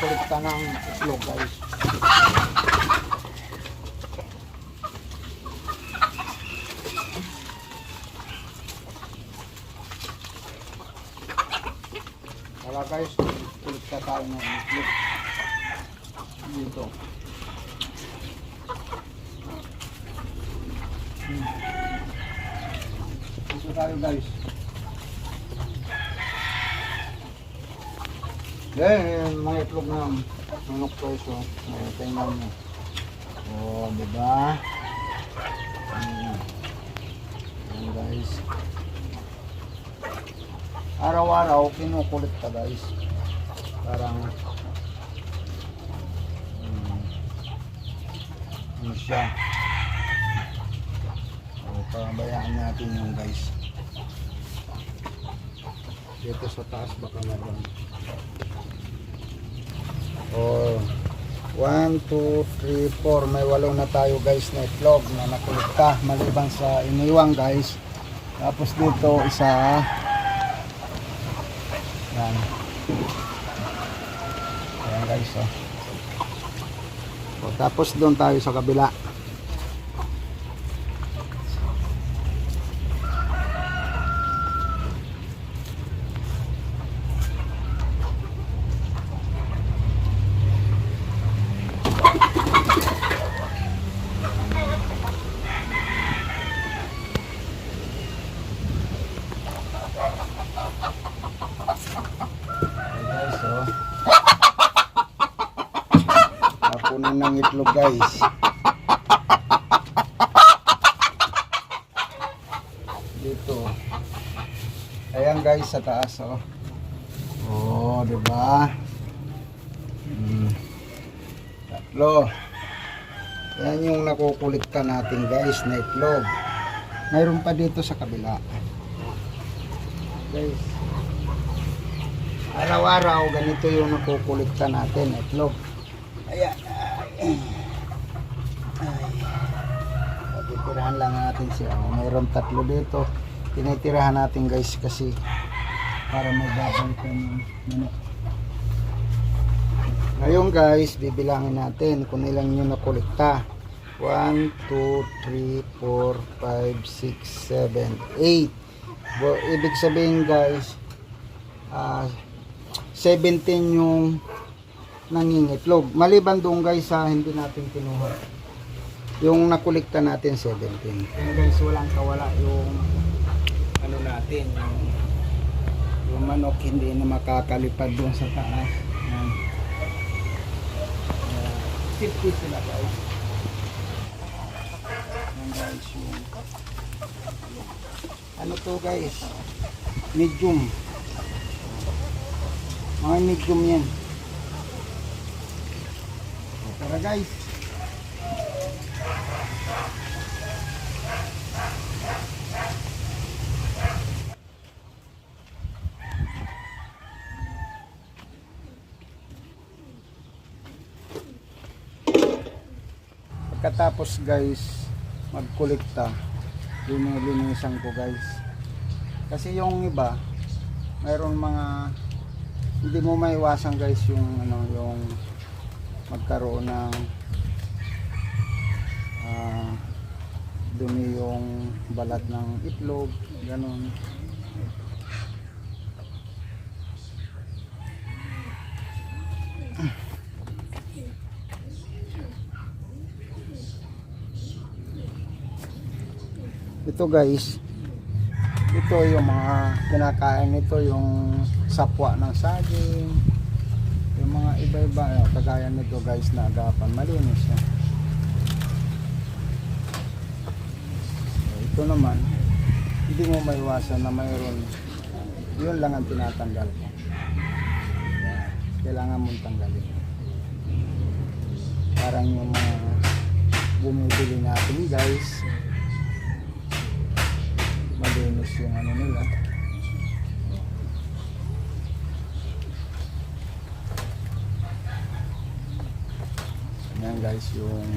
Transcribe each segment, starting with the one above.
kulit ka ng itlog guys. Wala guys, kulit ka tayo ng itlog dito. Dito tayo guys. Then, mga itlog ng manok guys, oh. Tingnan mo. Oh, diba? Yan guys. Araw-araw, kinukulit ka guys. Parang ano siya. O, pabayaan natin yung guys. Dito sa taas baka meron. Oh, 1, 2, 3, 4. May 8 na tayo guys na itlog na nakulikta maliban sa iniwang guys. Tapos dito isa. Yan. Ayan guys, oh. O, tapos doon tayo sa kabila. Punin ng itlog guys. Dito. Ayan guys sa taas, oh. Oh, di ba? Tatlo. Yan yung nakukulikta natin guys na itlog. Mayroon pa dito sa kabila. Guys. Araw-araw ganito yung nakukulikta natin itlog. Ayan. Ay. Titirahan lang natin siya. Mayroon 3 dito. Tinitirahan natin guys kasi para may babay ka ng manok. Ngayon guys, bibilangin natin kung ilang nyo nakulikta. 1, 2, 3, 4, 5, 6, 7, 8. Ibig sabihin guys, 17 yung nangingitlog. Maliban doon guys sa hindi natin kinuha. Yung nakulikta natin 17. Yung guys walang kawala yung ano natin, yung manok hindi na makakalipad doon sa taas. Safety sila guys. Yan guys yung ano to guys, medium. Mga medium yan. Tara guys. Pagkatapos guys magkulikta, linilisan ko guys. Kasi yung iba mayroon mga hindi mo maiwasan guys yung ano, yung magkaroon ng dumi yung balat ng itlog, ganun. Ito guys, ito yung mga kinakain nito, yung sapwa ng saging, yung mga iba-iba, kagaya nito guys na agapan, malinis yan. So, ito naman hindi mo maiwasan na mayroon, yun lang ang tinatanggal ko. Kailangan mong tanggalin. Parang yung mga bumibili natin guys, malinis yung ano nila. Yan guys yung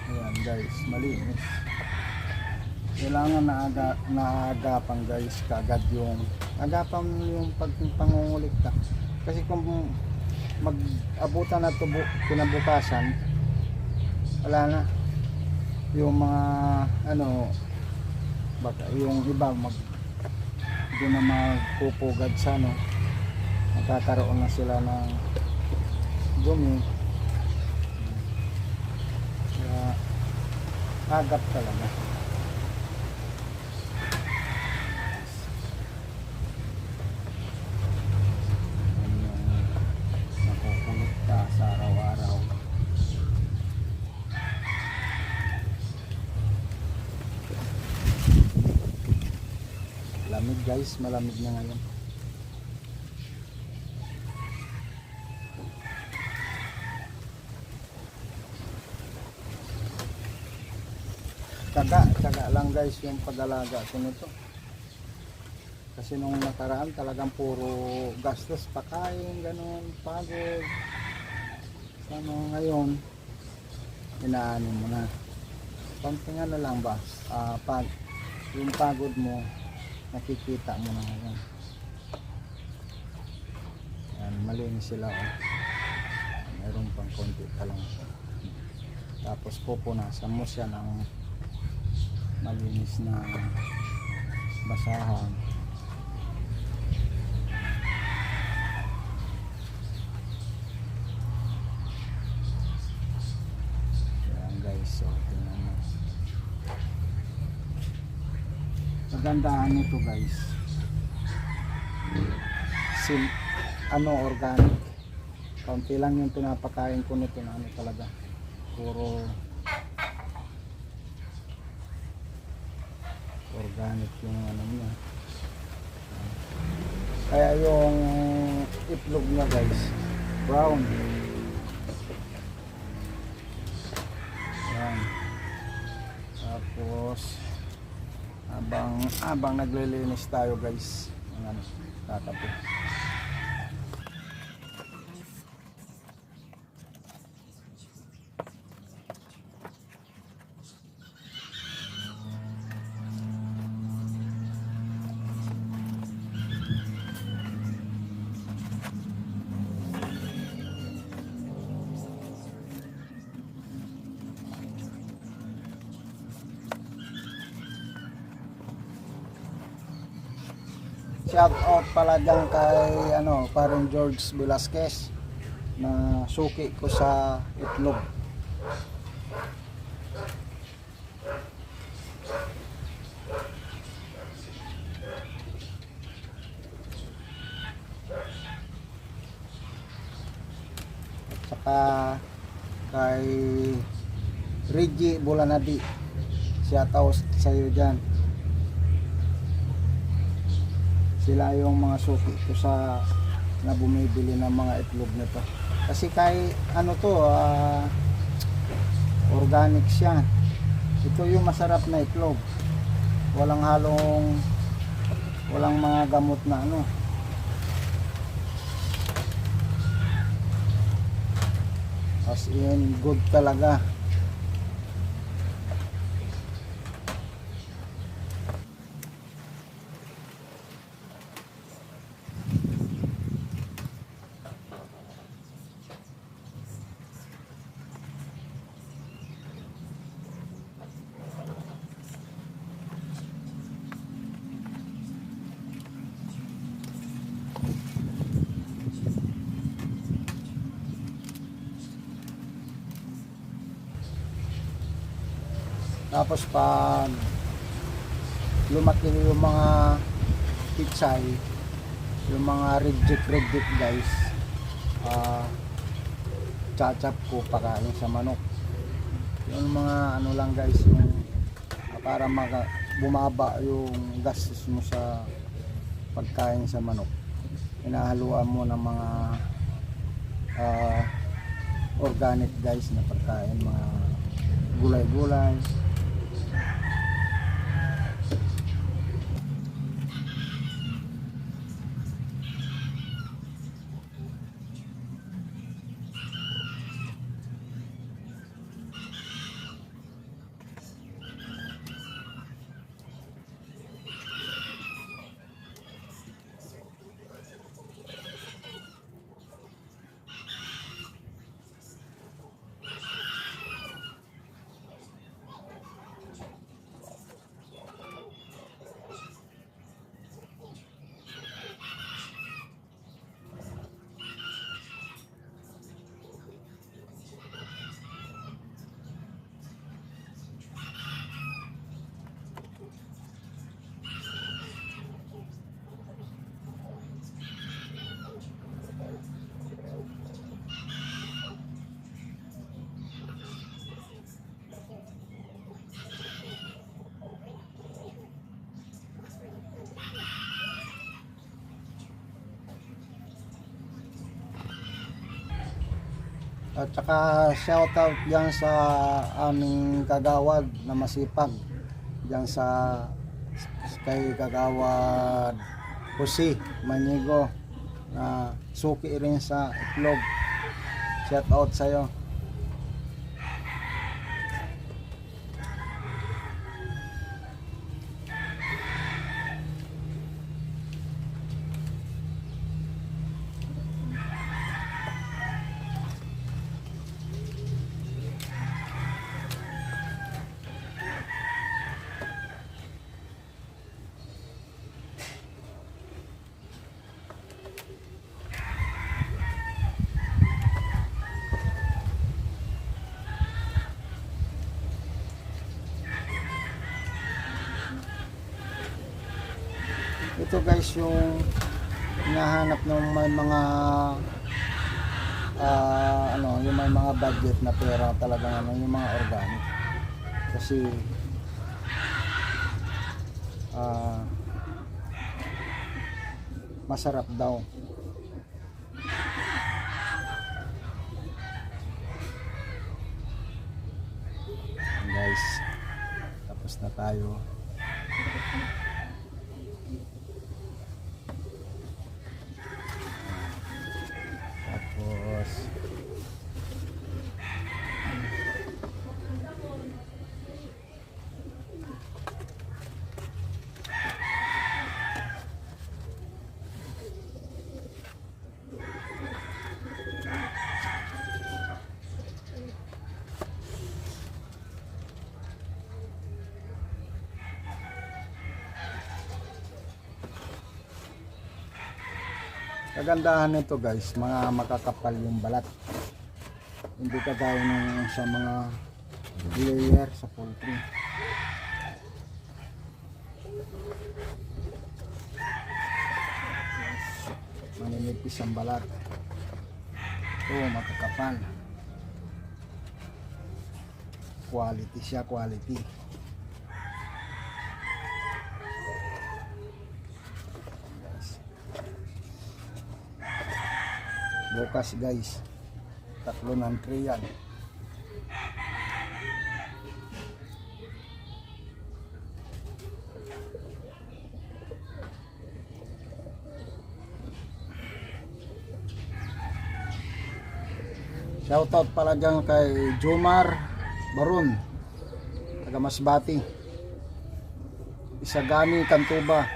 ayan guys, malinis. Kailangan naagapan guys kaagad yung agapan mo yung pangungulikta. Kasi kung mag-abutan na ito kinabukasan, wala na. Yung mga ano, baka yung iba doon na magpupugad sa ano, magkakaroon na sila ng dumi. Kaya agap talaga. Nakukulikta sa araw-araw. Lamig guys, malamig na ngayon. Tsaga lang guys yung pag-alaga ko nito. Kasi nung nakaraan talagang puro gastos, pakain, ganun, pagod. Ano ngayon, inaano mo na. Konting ano lang ba, yung pagod mo, nakikita mo na ngayon. Yan, malinis sila. Oh. Mayroon pang konti pa lang. Tapos pupunasan mo siya ng malinis na basahan. Yan guys, so tingnan mo. Magandahan nito guys, organic. Kaunti lang yung pinapakain ko nito na ano talaga, puro organic yung ano niya. Kaya yung itlog niya guys, brown. Yan. Tapos habang naglilinis tayo guys, ano, tatapo. Shout out pala dyan kay parang George Velasquez na suki ko sa itlog. At saka kay Reggie Bulanadi, shout out sa iyo dyan. Sila yung mga suki ko sa na bumibili ng mga itlog nito. Kasi kay organic siya. Ito yung masarap na itlog. Walang mga gamot na ano. As in, good talaga. Tapos pag lumaki yung mga pitsay, yung mga reject guys, chachap ko pakain sa manok. Yung mga ano lang guys, yung para bumaba yung gastos mo sa pagkain sa manok. Inahaluan mo ng mga organic guys na pagkain, mga gulay-gulay. At saka shoutout dyan sa aming kagawad na masipag dyan sa kay kagawad Jose Manigo na suki rin sa itlog. Shoutout sa'yo. Ito guys yung hinahanap ng may mga yung may mga budget na pera talaga, yung mga organic kasi masarap daw. Guys, tapos na tayo. Tapos kagandahan nito guys, mga makakapal yung balat, hindi kagaya nung sa mga layer sa poultry. Maninipis ang balat. Ito makakapal, quality siya, quality. Bukas guys, 3 ng trial. Shoutout pala dyan kay Jomar Baron, taga Masbati, Isagani, Cantuba.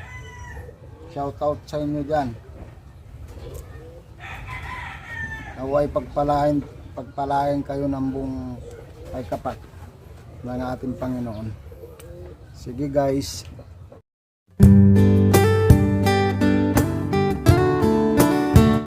Shoutout sa inyo dyan. Naway pagpalain kayo ng buong ay kapat ng ating Panginoon. Sige guys.